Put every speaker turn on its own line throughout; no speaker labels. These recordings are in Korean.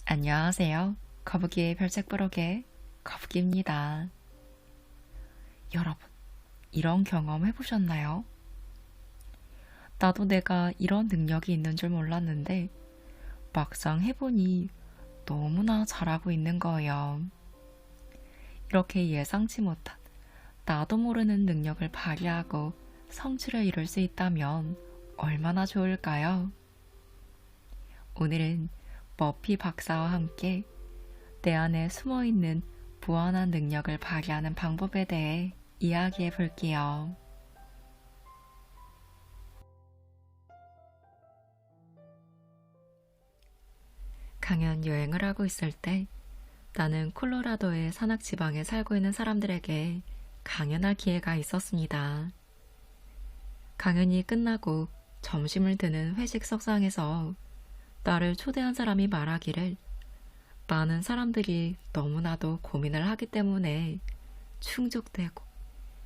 안녕하세요. 거북이의 별책부록의 거북이입니다. 여러분, 이런 경험 해보셨나요? 나도 내가 이런 능력이 있는 줄 몰랐는데 막상 해보니 너무나 잘하고 있는 거예요. 이렇게 예상치 못한 나도 모르는 능력을 발휘하고 성취를 이룰 수 있다면 얼마나 좋을까요? 오늘은 머피 박사와 함께 내 안에 숨어있는 무한한 능력을 발휘하는 방법에 대해 이야기해 볼게요. 강연 여행을 하고 있을 때 나는 콜로라도의 산악지방에 살고 있는 사람들에게 강연할 기회가 있었습니다. 강연이 끝나고 점심을 드는 회식 석상에서 나를 초대한 사람이 말하기를 많은 사람들이 너무나도 고민을 하기 때문에 충족되고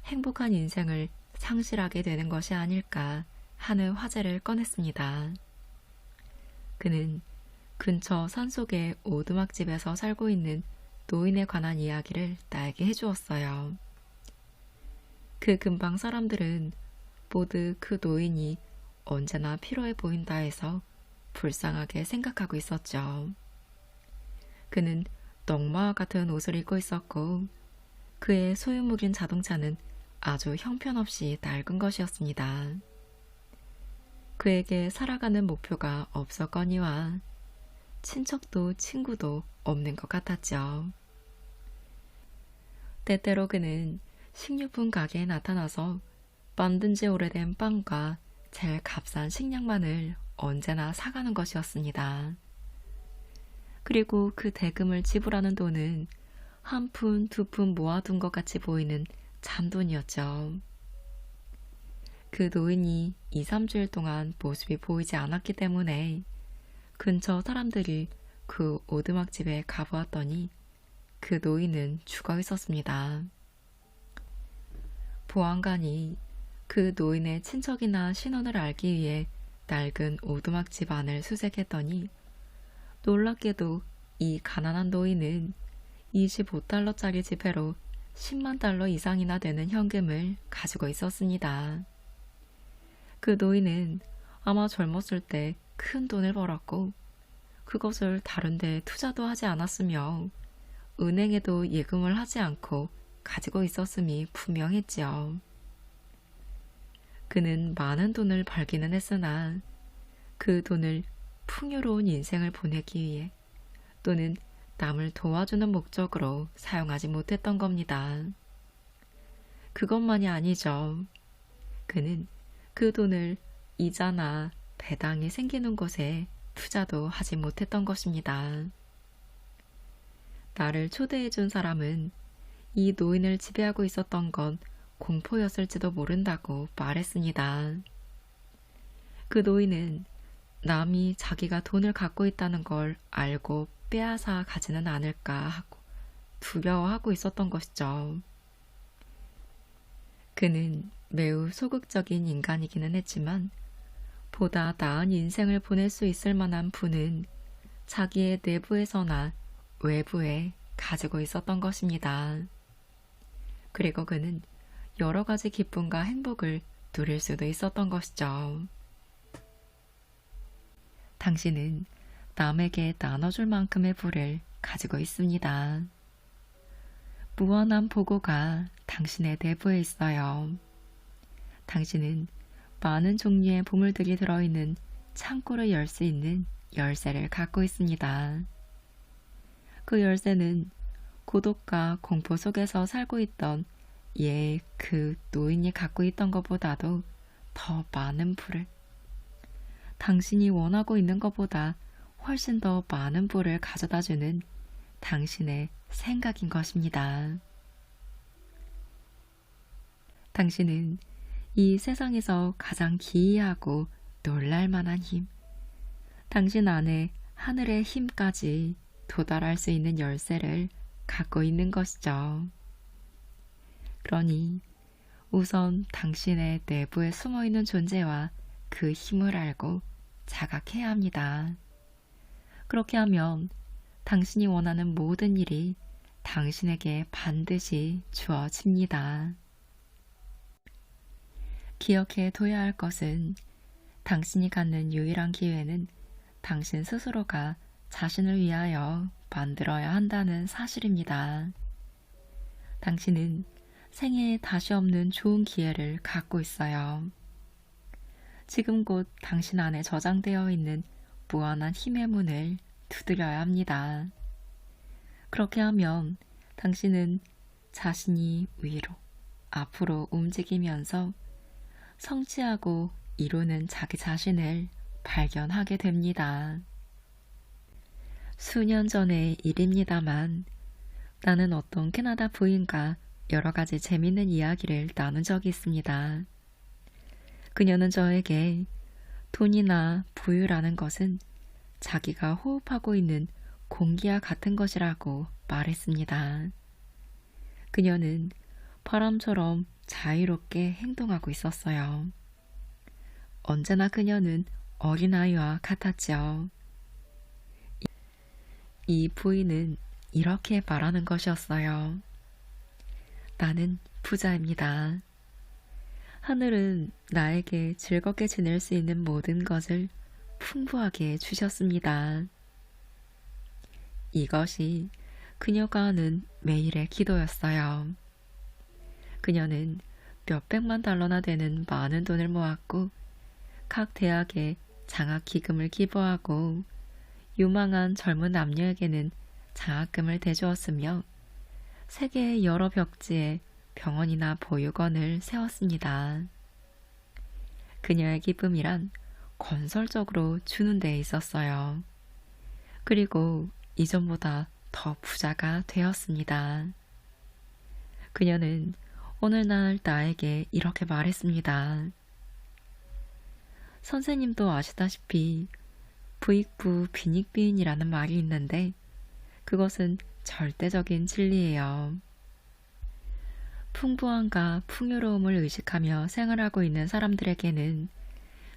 행복한 인생을 상실하게 되는 것이 아닐까 하는 화제를 꺼냈습니다. 그는 근처 산속의 오두막집에서 살고 있는 노인에 관한 이야기를 나에게 해주었어요. 그 근방 사람들은 모두 그 노인이 언제나 피로해 보인다 해서 불쌍하게 생각하고 있었죠. 그는 넝마와 같은 옷을 입고 있었고 그의 소유물인 자동차는 아주 형편없이 낡은 것이었습니다. 그에게 살아가는 목표가 없었거니와 친척도 친구도 없는 것 같았죠. 때때로 그는 식료품 가게에 나타나서 만든 지 오래된 빵과 제일 값싼 식량만을 언제나 사가는 것이었습니다. 그리고 그 대금을 지불하는 돈은 한 푼, 두 푼 모아둔 것 같이 보이는 잔돈이었죠. 그 노인이 2, 3주일 동안 모습이 보이지 않았기 때문에 근처 사람들이 그 오두막집에 가보았더니 그 노인은 죽어 있었습니다. 보안관이 그 노인의 친척이나 신원을 알기 위해 낡은 오두막집 안을 수색했더니 놀랍게도 이 가난한 노인은 25달러짜리 지폐로 10만 달러 이상이나 되는 현금을 가지고 있었습니다. 그 노인은 아마 젊었을 때 큰 돈을 벌었고 그것을 다른 데 투자도 하지 않았으며 은행에도 예금을 하지 않고 가지고 있었음이 분명했지요. 그는 많은 돈을 벌기는 했으나 그 돈을 풍요로운 인생을 보내기 위해 또는 남을 도와주는 목적으로 사용하지 못했던 겁니다. 그것만이 아니죠. 그는 그 돈을 이자나 배당이 생기는 곳에 투자도 하지 못했던 것입니다. 나를 초대해준 사람은 이 노인을 지배하고 있었던 건 공포였을지도 모른다고 말했습니다. 그 노인은 남이 자기가 돈을 갖고 있다는 걸 알고 빼앗아 가지는 않을까 하고 두려워하고 있었던 것이죠. 그는 매우 소극적인 인간이기는 했지만 보다 나은 인생을 보낼 수 있을 만한 부는 자기의 내부에서나 외부에 가지고 있었던 것입니다. 그리고 그는 여러 가지 기쁨과 행복을 누릴 수도 있었던 것이죠. 당신은 남에게 나눠줄 만큼의 부를 가지고 있습니다. 무한한 보고가 당신의 내부에 있어요. 당신은 많은 종류의 보물들이 들어있는 창고를 열 수 있는 열쇠를 갖고 있습니다. 그 열쇠는 고독과 공포 속에서 살고 있던 그 노인이 갖고 있던 것보다도 더 많은 부를, 당신이 원하고 있는 것보다 훨씬 더 많은 부를 가져다주는 당신의 생각인 것입니다. 당신은 이 세상에서 가장 기이하고 놀랄만한 힘, 당신 안에 하늘의 힘까지 도달할 수 있는 열쇠를 갖고 있는 것이죠. 그러니 우선 당신의 내부에 숨어있는 존재와 그 힘을 알고 자각해야 합니다. 그렇게 하면 당신이 원하는 모든 일이 당신에게 반드시 주어집니다. 기억해 둬야 할 것은 당신이 갖는 유일한 기회는 당신 스스로가 자신을 위하여 만들어야 한다는 사실입니다. 당신은 생애에 다시 없는 좋은 기회를 갖고 있어요. 지금 곧 당신 안에 저장되어 있는 무한한 힘의 문을 두드려야 합니다. 그렇게 하면 당신은 자신이 위로, 앞으로 움직이면서 성취하고 이루는 자기 자신을 발견하게 됩니다. 수년 전의 일입니다만 나는 어떤 캐나다 부인과 여러 가지 재밌는 이야기를 나눈 적이 있습니다. 그녀는 저에게 돈이나 부유라는 것은 자기가 호흡하고 있는 공기와 같은 것이라고 말했습니다. 그녀는 바람처럼 자유롭게 행동하고 있었어요. 언제나 그녀는 어린아이와 같았죠. 이 부인은 이렇게 말하는 것이었어요. 나는 부자입니다. 하늘은 나에게 즐겁게 지낼 수 있는 모든 것을 풍부하게 주셨습니다. 이것이 그녀가 하는 매일의 기도였어요. 그녀는 몇백만 달러나 되는 많은 돈을 모았고 각 대학에 장학기금을 기부하고 유망한 젊은 남녀에게는 장학금을 대주었으며 세계의 여러 벽지에 병원이나 보육원을 세웠습니다. 그녀의 기쁨이란 건설적으로 주는 데에 있었어요. 그리고 이전보다 더 부자가 되었습니다. 그녀는 오늘날 나에게 이렇게 말했습니다. 선생님도 아시다시피 부익부 빈익빈이라는 말이 있는데 그것은 절대적인 진리예요. 풍부함과 풍요로움을 의식하며 생활하고 있는 사람들에게는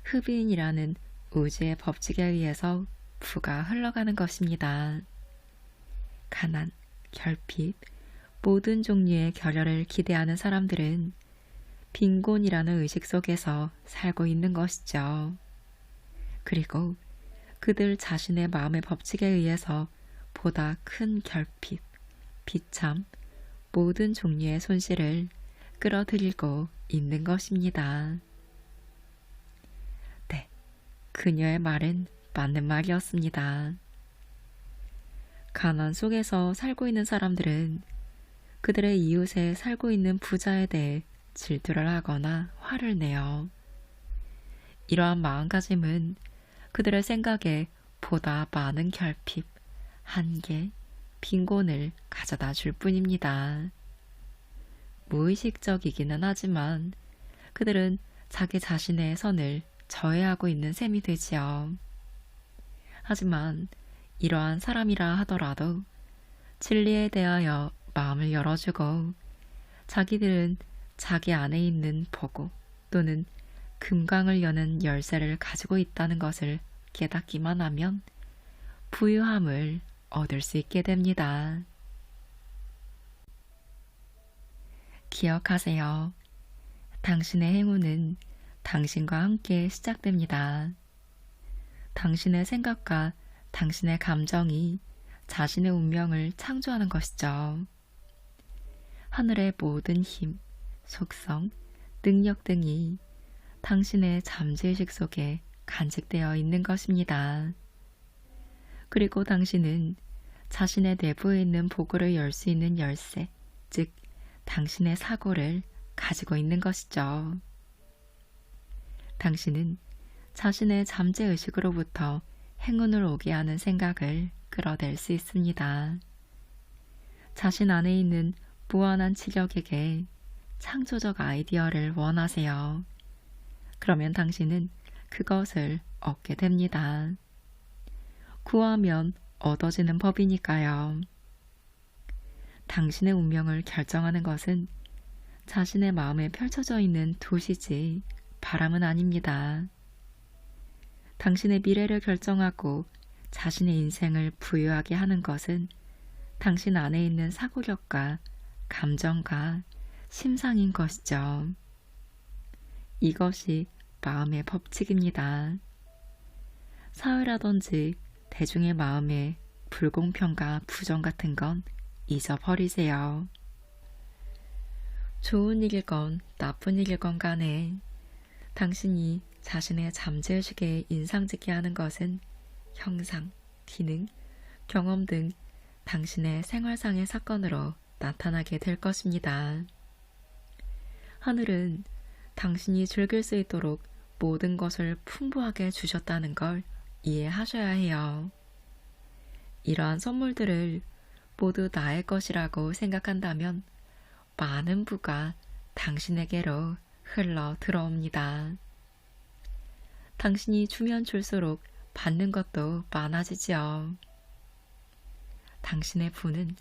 흡인이라는 우주의 법칙에 의해서 부가 흘러가는 것입니다. 가난, 결핍, 모든 종류의 결혈을 기대하는 사람들은 빈곤이라는 의식 속에서 살고 있는 것이죠. 그리고 그들 자신의 마음의 법칙에 의해서 보다 큰 결핍, 비참, 모든 종류의 손실을 끌어들이고 있는 것입니다. 네, 그녀의 말은 맞는 말이었습니다. 가난 속에서 살고 있는 사람들은 그들의 이웃에 살고 있는 부자에 대해 질투를 하거나 화를 내요. 이러한 마음가짐은 그들의 생각에 보다 많은 결핍, 한계, 빈곤을 가져다 줄 뿐입니다. 무의식적이기는 하지만 그들은 자기 자신의 선을 저해하고 있는 셈이 되지요. 하지만 이러한 사람이라 하더라도 진리에 대하여 마음을 열어주고 자기들은 자기 안에 있는 보고 또는 금강을 여는 열쇠를 가지고 있다는 것을 깨닫기만 하면 부유함을 얻을 수 있게 됩니다. 기억하세요. 당신의 행운은 당신과 함께 시작됩니다. 당신의 생각과 당신의 감정이 자신의 운명을 창조하는 것이죠. 하늘의 모든 힘, 속성, 능력 등이 당신의 잠재의식 속에 간직되어 있는 것입니다. 그리고 당신은 자신의 내부에 있는 보고를 열 수 있는 열쇠, 즉 당신의 사고를 가지고 있는 것이죠. 당신은 자신의 잠재의식으로부터 행운을 오게 하는 생각을 끌어낼 수 있습니다. 자신 안에 있는 무한한 지력에게 창조적 아이디어를 원하세요. 그러면 당신은 그것을 얻게 됩니다. 구하면 얻어지는 법이니까요. 당신의 운명을 결정하는 것은 자신의 마음에 펼쳐져 있는 도시지 바람은 아닙니다. 당신의 미래를 결정하고 자신의 인생을 부유하게 하는 것은 당신 안에 있는 사고력과 감정과 심상인 것이죠. 이것이 마음의 법칙입니다. 사회라든지 대중의 마음에 불공평과 부정 같은 건 잊어버리세요. 좋은 일이건 나쁜 일이건 간에 당신이 자신의 잠재의식에 인상짓게 하는 것은 형상, 기능, 경험 등 당신의 생활상의 사건으로 나타나게 될 것입니다. 하늘은 당신이 즐길 수 있도록 모든 것을 풍부하게 주셨다는 걸 이해하셔야 해요. 이러한 선물들을 모두 나의 것이라고 생각한다면 많은 부가 당신에게로 흘러 들어옵니다. 당신이 주면 줄수록 받는 것도 많아지지요. 당신의 부는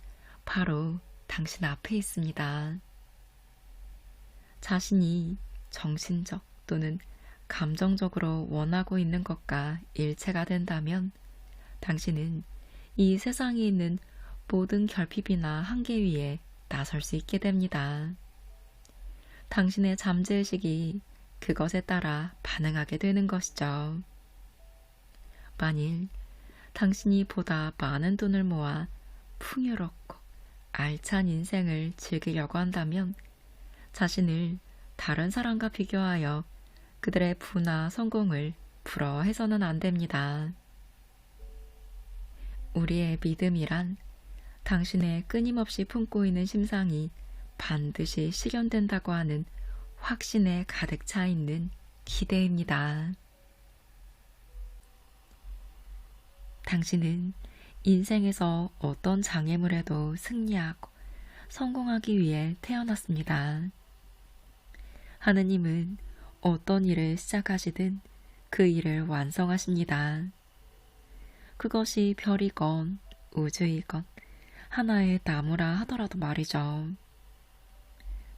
바로 당신 앞에 있습니다. 자신이 정신적 또는 감정적으로 원하고 있는 것과 일체가 된다면 당신은 이 세상에 있는 모든 결핍이나 한계 위에 나설 수 있게 됩니다. 당신의 잠재의식이 그것에 따라 반응하게 되는 것이죠. 만일 당신이 보다 많은 돈을 모아 풍요롭고 알찬 인생을 즐기려고 한다면 자신을 다른 사람과 비교하여 그들의 부나 성공을 부러워해서는 안 됩니다. 우리의 믿음이란 당신의 끊임없이 품고 있는 심상이 반드시 실현된다고 하는 확신에 가득 차 있는 기대입니다. 당신은 인생에서 어떤 장애물에도 승리하고 성공하기 위해 태어났습니다. 하느님은 어떤 일을 시작하시든 그 일을 완성하십니다. 그것이 별이건 우주이건 하나의 나무라 하더라도 말이죠.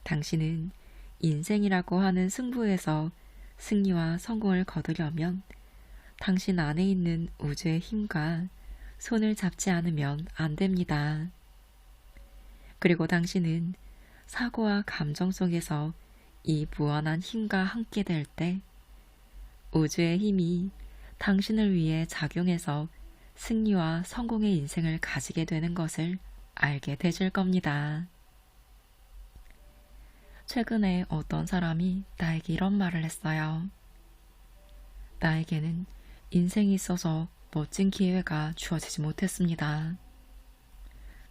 당신은 인생이라고 하는 승부에서 승리와 성공을 거두려면 당신 안에 있는 우주의 힘과 손을 잡지 않으면 안 됩니다. 그리고 당신은 사고와 감정 속에서 이 무한한 힘과 함께 될 때 우주의 힘이 당신을 위해 작용해서 승리와 성공의 인생을 가지게 되는 것을 알게 되실 겁니다. 최근에 어떤 사람이 나에게 이런 말을 했어요. 나에게는 인생이 있어서 멋진 기회가 주어지지 못했습니다.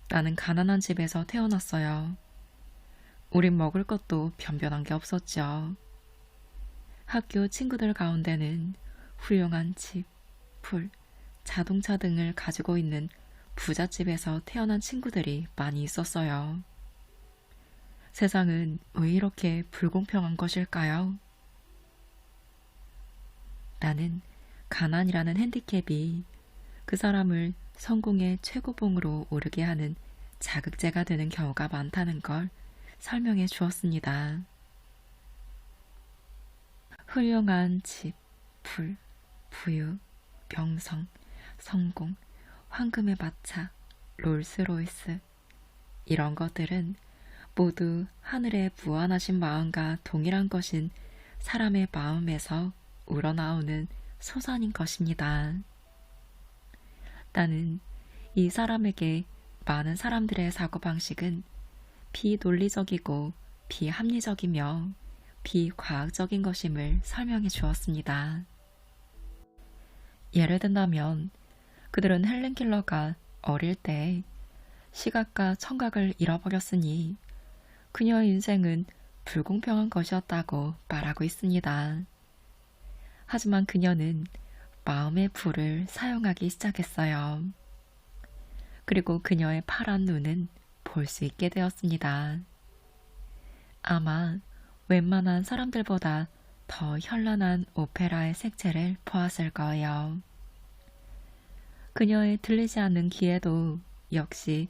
나는 가난한 집에서 태어났어요. 우린 먹을 것도 변변한 게 없었죠. 학교 친구들 가운데는 훌륭한 집, 풀, 자동차 등을 가지고 있는 부잣집에서 태어난 친구들이 많이 있었어요. 세상은 왜 이렇게 불공평한 것일까요? 나는 가난이라는 핸디캡이 그 사람을 성공의 최고봉으로 오르게 하는 자극제가 되는 경우가 많다는 걸 설명해 주었습니다. 훌륭한 집, 풀, 부유, 명성, 성공, 황금의 마차, 롤스로이스 이런 것들은 모두 하늘의 무한하신 마음과 동일한 것인 사람의 마음에서 우러나오는 소산인 것입니다. 나는 이 사람에게 많은 사람들의 사고방식은 비논리적이고 비합리적이며 비과학적인 것임을 설명해 주었습니다. 예를 든다면 그들은 헬렌 켈러가 어릴 때 시각과 청각을 잃어버렸으니 그녀의 인생은 불공평한 것이었다고 말하고 있습니다. 하지만 그녀는 마음의 불을 사용하기 시작했어요. 그리고 그녀의 파란 눈은 볼 수 있게 되었습니다. 아마 웬만한 사람들보다 더 현란한 오페라의 색채를 보았을 거예요. 그녀의 들리지 않는 귀에도 역시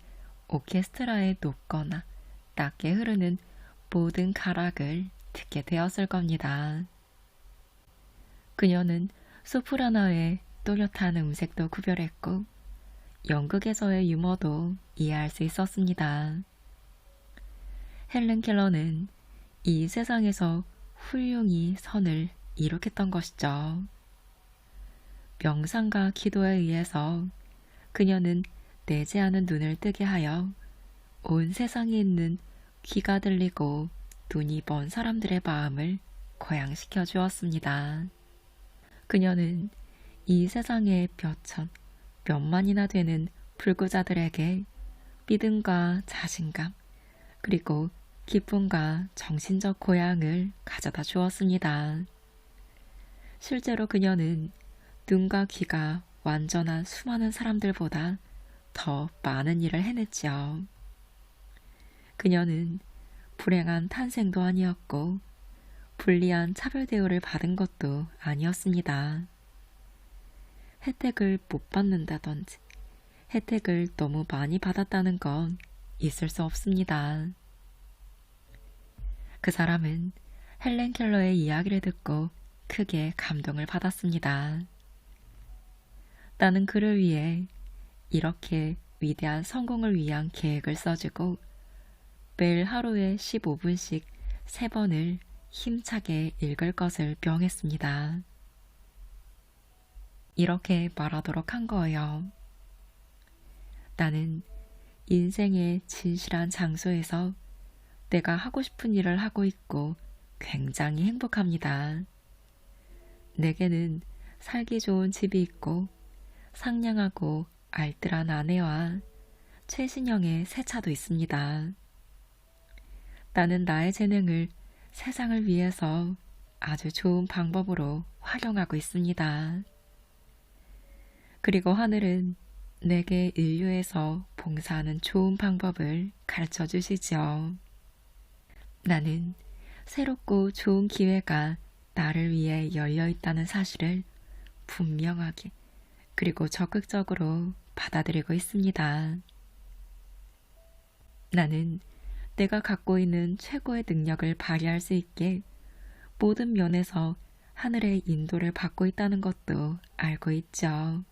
오케스트라의 높거나 낮게 흐르는 모든 가락을 듣게 되었을 겁니다. 그녀는 소프라노의 또렷한 음색도 구별했고 연극에서의 유머도 이해할 수 있었습니다. 헬렌 켈러는 이 세상에서 훌륭히 선을 이룩했던 것이죠. 명상과 기도에 의해서 그녀는 내재하는 눈을 뜨게 하여 온 세상에 있는 귀가 들리고 눈이 먼 사람들의 마음을 고양시켜 주었습니다. 그녀는 이 세상의 몇천, 몇만이나 되는 불구자들에게 믿음과 자신감, 그리고 기쁨과 정신적 고향을 가져다 주었습니다. 실제로 그녀는 눈과 귀가 완전한 수많은 사람들보다 더 많은 일을 해냈지요. 그녀는 불행한 탄생도 아니었고 불리한 차별 대우를 받은 것도 아니었습니다. 혜택을 못 받는다든지 혜택을 너무 많이 받았다는 건 있을 수 없습니다. 그 사람은 헬렌 켈러의 이야기를 듣고 크게 감동을 받았습니다. 나는 그를 위해 이렇게 위대한 성공을 위한 계획을 써주고 매일 하루에 15분씩 3번을 힘차게 읽을 것을 명했습니다. 이렇게 말하도록 한 거예요. 나는 인생의 진실한 장소에서 내가 하고 싶은 일을 하고 있고 굉장히 행복합니다. 내게는 살기 좋은 집이 있고 상냥하고 알뜰한 아내와 최신형의 새 차도 있습니다. 나는 나의 재능을 세상을 위해서 아주 좋은 방법으로 활용하고 있습니다. 그리고 하늘은 내게 인류에서 봉사하는 좋은 방법을 가르쳐 주시죠. 나는 새롭고 좋은 기회가 나를 위해 열려 있다는 사실을 분명하게 그리고 적극적으로 받아들이고 있습니다. 나는 내가 갖고 있는 최고의 능력을 발휘할 수 있게 모든 면에서 하늘의 인도를 받고 있다는 것도 알고 있죠.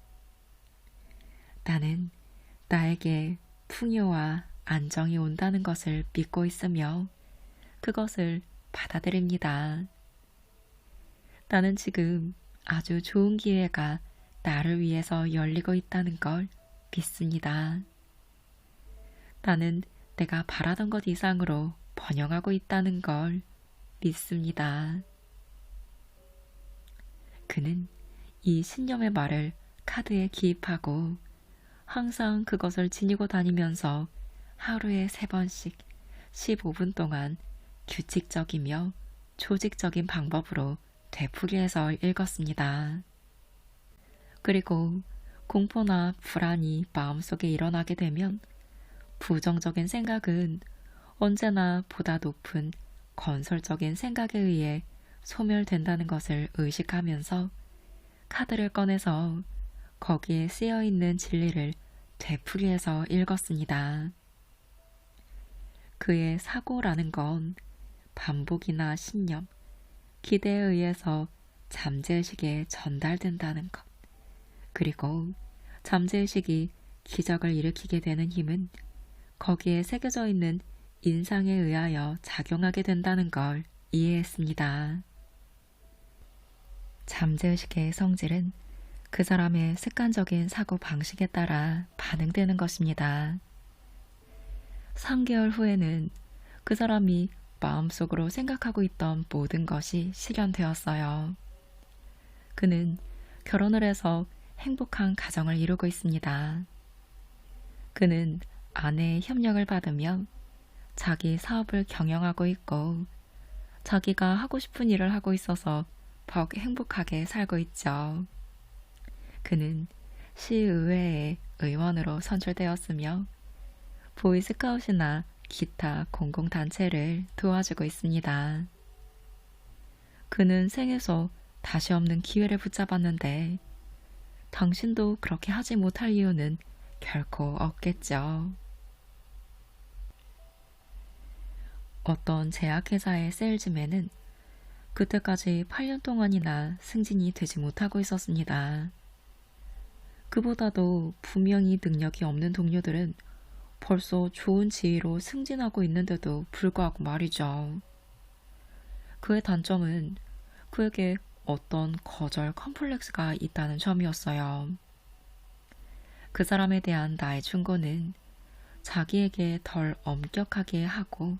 나는 나에게 풍요와 안정이 온다는 것을 믿고 있으며 그것을 받아들입니다. 나는 지금 아주 좋은 기회가 나를 위해서 열리고 있다는 걸 믿습니다. 나는 내가 바라던 것 이상으로 번영하고 있다는 걸 믿습니다. 그는 이 신념의 말을 카드에 기입하고 항상 그것을 지니고 다니면서 하루에 3번씩 15분 동안 규칙적이며 조직적인 방법으로 되풀이해서 읽었습니다. 그리고 공포나 불안이 마음속에 일어나게 되면 부정적인 생각은 언제나 보다 높은 건설적인 생각에 의해 소멸된다는 것을 의식하면서 카드를 꺼내서 거기에 쓰여있는 진리를 되풀이해서 읽었습니다. 그의 사고라는 건 반복이나 신념, 기대에 의해서 잠재의식에 전달된다는 것, 그리고 잠재의식이 기적을 일으키게 되는 힘은 거기에 새겨져 있는 인상에 의하여 작용하게 된다는 걸 이해했습니다. 잠재의식의 성질은 그 사람의 습관적인 사고 방식에 따라 반응되는 것입니다. 3개월 후에는 그 사람이 마음속으로 생각하고 있던 모든 것이 실현되었어요. 그는 결혼을 해서 행복한 가정을 이루고 있습니다. 그는 아내의 협력을 받으며 자기 사업을 경영하고 있고 자기가 하고 싶은 일을 하고 있어서 더욱 행복하게 살고 있죠. 그는 시의회의 의원으로 선출되었으며 보이스카웃이나 기타 공공단체를 도와주고 있습니다. 그는 생에서 다시 없는 기회를 붙잡았는데 당신도 그렇게 하지 못할 이유는 결코 없겠죠. 어떤 제약회사의 세일즈맨은 그때까지 8년 동안이나 승진이 되지 못하고 있었습니다. 그보다도 분명히 능력이 없는 동료들은 벌써 좋은 지위로 승진하고 있는데도 불구하고 말이죠. 그의 단점은 그에게 어떤 거절 컴플렉스가 있다는 점이었어요. 그 사람에 대한 나의 충고는 자기에게 덜 엄격하게 하고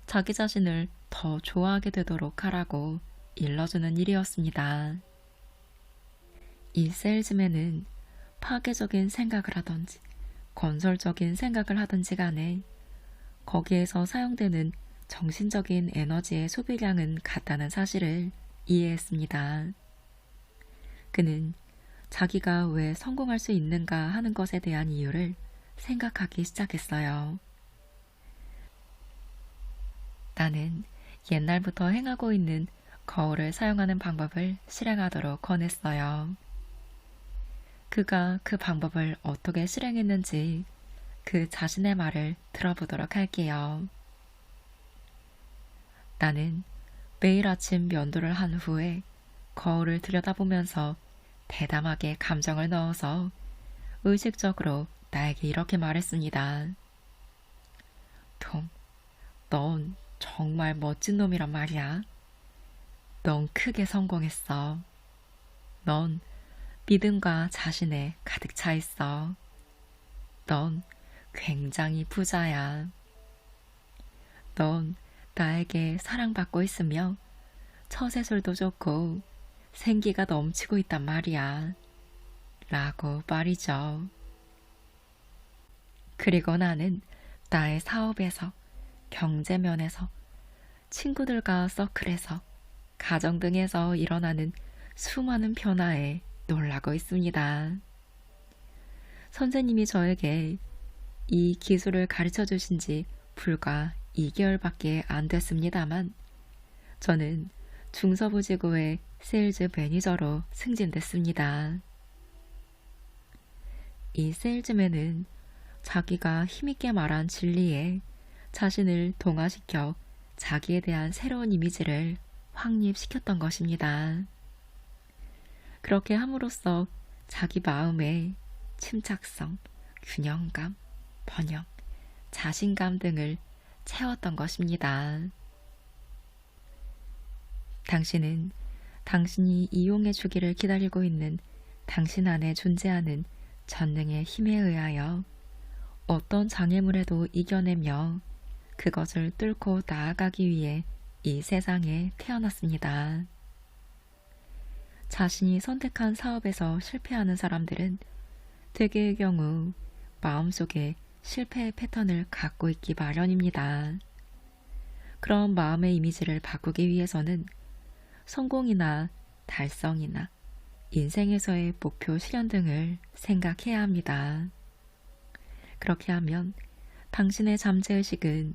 자기 자신을 더 좋아하게 되도록 하라고 일러주는 일이었습니다. 이 세일즈맨은 파괴적인 생각을 하던지 건설적인 생각을 하든지 간에 거기에서 사용되는 정신적인 에너지의 소비량은 같다는 사실을 이해했습니다. 그는 자기가 왜 성공할 수 있는가 하는 것에 대한 이유를 생각하기 시작했어요. 나는 옛날부터 행하고 있는 거울을 사용하는 방법을 실행하도록 권했어요. 그가 그 방법을 어떻게 실행했는지 그 자신의 말을 들어보도록 할게요. 나는 매일 아침 면도를 한 후에 거울을 들여다보면서 대담하게 감정을 넣어서 의식적으로 나에게 이렇게 말했습니다. 톰, 넌 정말 멋진 놈이란 말이야. 넌 크게 성공했어. 넌 믿음과 자신에 가득 차 있어. 넌 굉장히 부자야. 넌 나에게 사랑받고 있으며 처세술도 좋고 생기가 넘치고 있단 말이야. 라고 말이죠. 그리고 나는 나의 사업에서, 경제면에서, 친구들과 서클에서, 가정 등에서 일어나는 수많은 변화에 놀라고 있습니다. 선생님이 저에게 이 기술을 가르쳐 주신 지 불과 2개월밖에 안 됐습니다만 저는 중서부지구의 세일즈 매니저로 승진됐습니다. 이 세일즈맨은 자기가 힘있게 말한 진리에 자신을 동화시켜 자기에 대한 새로운 이미지를 확립시켰던 것입니다. 그렇게 함으로써 자기 마음에 침착성, 균형감, 번영, 자신감 등을 채웠던 것입니다. 당신은 당신이 이용해 주기를 기다리고 있는 당신 안에 존재하는 전능의 힘에 의하여 어떤 장애물에도 이겨내며 그것을 뚫고 나아가기 위해 이 세상에 태어났습니다. 자신이 선택한 사업에서 실패하는 사람들은 대개의 경우 마음속에 실패의 패턴을 갖고 있기 마련입니다. 그런 마음의 이미지를 바꾸기 위해서는 성공이나 달성이나 인생에서의 목표 실현 등을 생각해야 합니다. 그렇게 하면 당신의 잠재의식은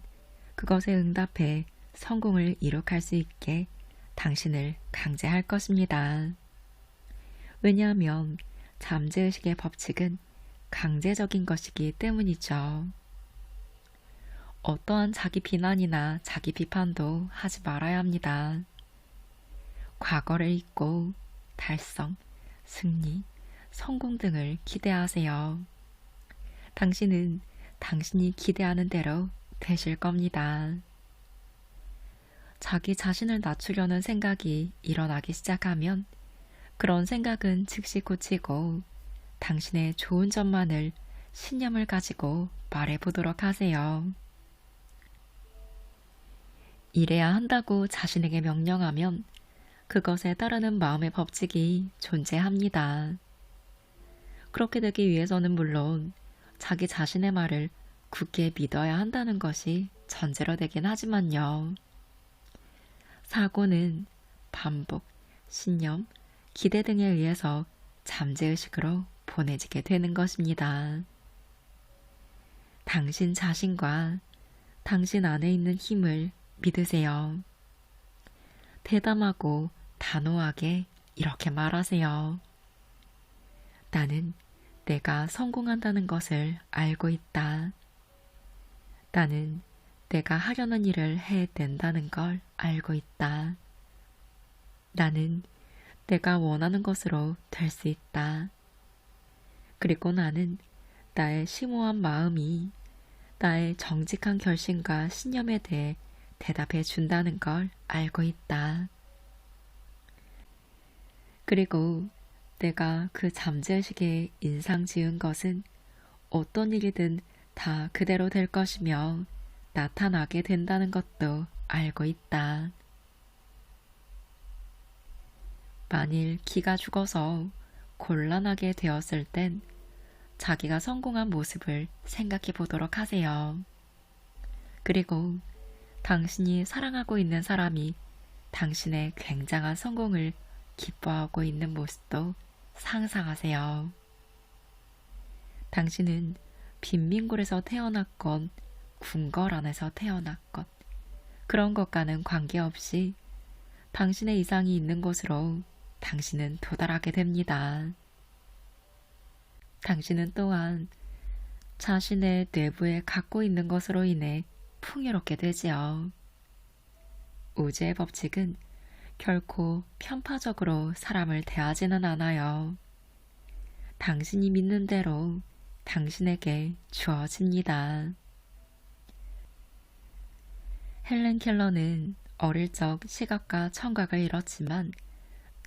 그것에 응답해 성공을 이룩할 수 있게 당신을 강제할 것입니다. 왜냐하면 잠재의식의 법칙은 강제적인 것이기 때문이죠. 어떠한 자기 비난이나 자기 비판도 하지 말아야 합니다. 과거를 잊고 달성, 승리, 성공 등을 기대하세요. 당신은 당신이 기대하는 대로 되실 겁니다. 자기 자신을 낮추려는 생각이 일어나기 시작하면 그런 생각은 즉시 고치고 당신의 좋은 점만을 신념을 가지고 말해보도록 하세요. 이래야 한다고 자신에게 명령하면 그것에 따르는 마음의 법칙이 존재합니다. 그렇게 되기 위해서는 물론 자기 자신의 말을 굳게 믿어야 한다는 것이 전제로 되긴 하지만요. 사고는 반복, 신념, 기대 등에 의해서 잠재의식으로 보내지게 되는 것입니다. 당신 자신과 당신 안에 있는 힘을 믿으세요. 대담하고 단호하게 이렇게 말하세요. 나는 내가 성공한다는 것을 알고 있다. 나는 내가 하려는 일을 해낸다는 걸 알고 있다. 나는 내가 원하는 것으로 될 수 있다. 그리고 나는 나의 심오한 마음이 나의 정직한 결심과 신념에 대해 대답해 준다는 걸 알고 있다. 그리고 내가 그 잠재의식에 인상 지은 것은 어떤 일이든 다 그대로 될 것이며 나타나게 된다는 것도 알고 있다. 만일 기가 죽어서 곤란하게 되었을 땐 자기가 성공한 모습을 생각해 보도록 하세요. 그리고 당신이 사랑하고 있는 사람이 당신의 굉장한 성공을 기뻐하고 있는 모습도 상상하세요. 당신은 빈민굴에서 태어났건 궁궐 안에서 태어났건 그런 것과는 관계없이 당신의 이상이 있는 곳으로 당신은 도달하게 됩니다. 당신은 또한 자신의 내부에 갖고 있는 것으로 인해 풍요롭게 되지요. 우주의 법칙은 결코 편파적으로 사람을 대하지는 않아요. 당신이 믿는 대로 당신에게 주어집니다. 헬렌 켈러는 어릴 적 시각과 청각을 잃었지만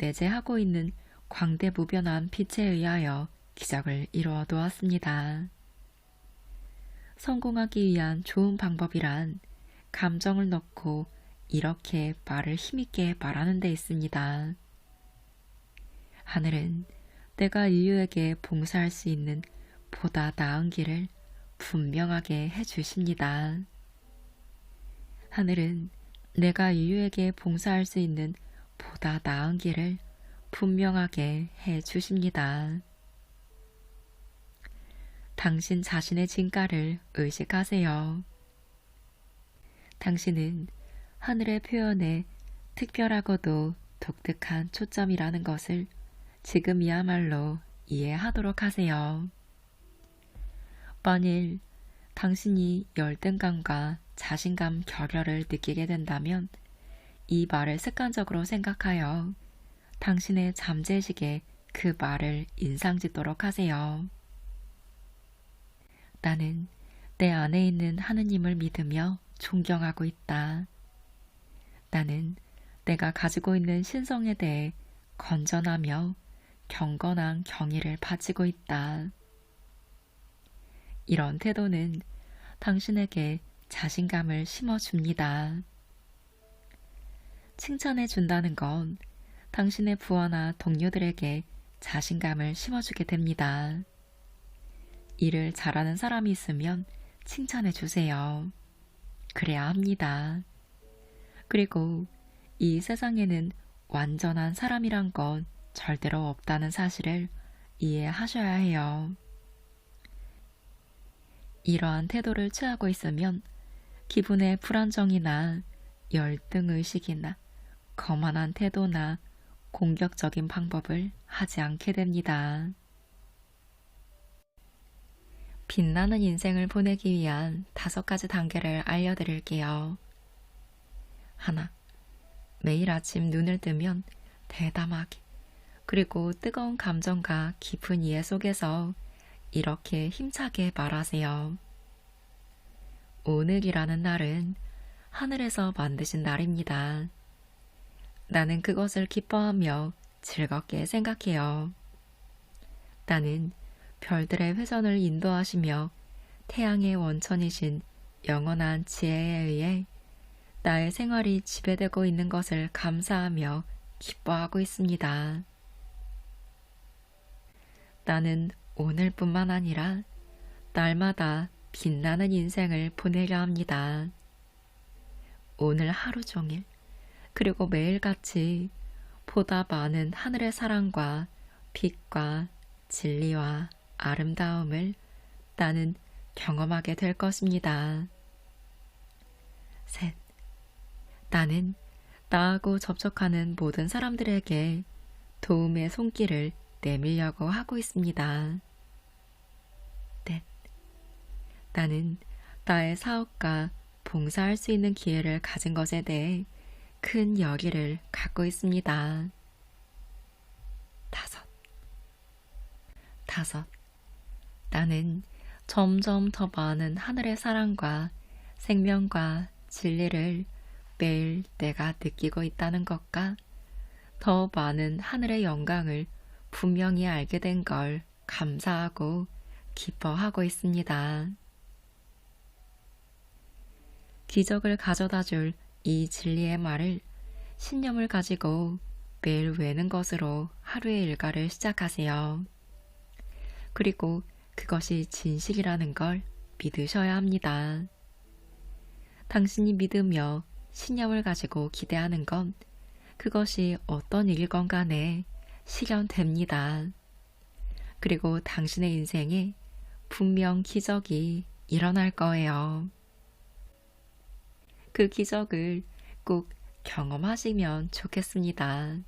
내재하고 있는 광대무변한 빛에 의하여 기적을 이루어 놓았습니다. 성공하기 위한 좋은 방법이란 감정을 넣고 이렇게 말을 힘있게 말하는 데 있습니다. 하늘은 내가 인류에게 봉사할 수 있는 보다 나은 길을 분명하게 해주십니다. 하늘은 내가 인류에게 봉사할 수 있는 보다 나은 길을 분명하게 해주십니다. 당신 자신의 진가를 의식하세요. 당신은 하늘의 표현에 특별하고도 독특한 초점이라는 것을 지금이야말로 이해하도록 하세요. 만일 당신이 열등감과 자신감 결여를 느끼게 된다면 이 말을 습관적으로 생각하여 당신의 잠재의식에 그 말을 인상짓도록 하세요. 나는 내 안에 있는 하느님을 믿으며 존경하고 있다. 나는 내가 가지고 있는 신성에 대해 건전하며 경건한 경의를 바치고 있다. 이런 태도는 당신에게 자신감을 심어줍니다. 칭찬해 준다는 건 당신의 부하나 동료들에게 자신감을 심어주게 됩니다. 일을 잘하는 사람이 있으면 칭찬해 주세요. 그래야 합니다. 그리고 이 세상에는 완전한 사람이란 건 절대로 없다는 사실을 이해하셔야 해요. 이러한 태도를 취하고 있으면 기분의 불안정이나 열등의식이나 거만한 태도나 공격적인 방법을 하지 않게 됩니다. 빛나는 인생을 보내기 위한 5가지 단계를 알려드릴게요. 하나, 매일 아침 눈을 뜨면 대담하게 그리고 뜨거운 감정과 깊은 이해 속에서 이렇게 힘차게 말하세요. 오늘이라는 날은 하늘에서 만드신 날입니다. 나는 그것을 기뻐하며 즐겁게 생각해요. 나는 별들의 회전을 인도하시며 태양의 원천이신 영원한 지혜에 의해 나의 생활이 지배되고 있는 것을 감사하며 기뻐하고 있습니다. 나는 오늘뿐만 아니라 날마다 빛나는 인생을 보내려 합니다. 오늘 하루 종일 그리고 매일같이 보다 많은 하늘의 사랑과 빛과 진리와 아름다움을 나는 경험하게 될 것입니다. 셋, 나는 나하고 접촉하는 모든 사람들에게 도움의 손길을 내밀려고 하고 있습니다. 넷, 나는 나의 사업과 봉사할 수 있는 기회를 가진 것에 대해 큰 열의를 갖고 있습니다. 다섯, 나는 점점 더 많은 하늘의 사랑과 생명과 진리를 매일 내가 느끼고 있다는 것과 더 많은 하늘의 영광을 분명히 알게 된 걸 감사하고 기뻐하고 있습니다. 기적을 가져다 줄 이 진리의 말을 신념을 가지고 매일 외는 것으로 하루의 일과를 시작하세요. 그리고 그것이 진실이라는 걸 믿으셔야 합니다. 당신이 믿으며 신념을 가지고 기대하는 건 그것이 어떤 일이건 간에 실현됩니다. 그리고 당신의 인생에 분명 기적이 일어날 거예요. 그 기적을 꼭 경험하시면 좋겠습니다.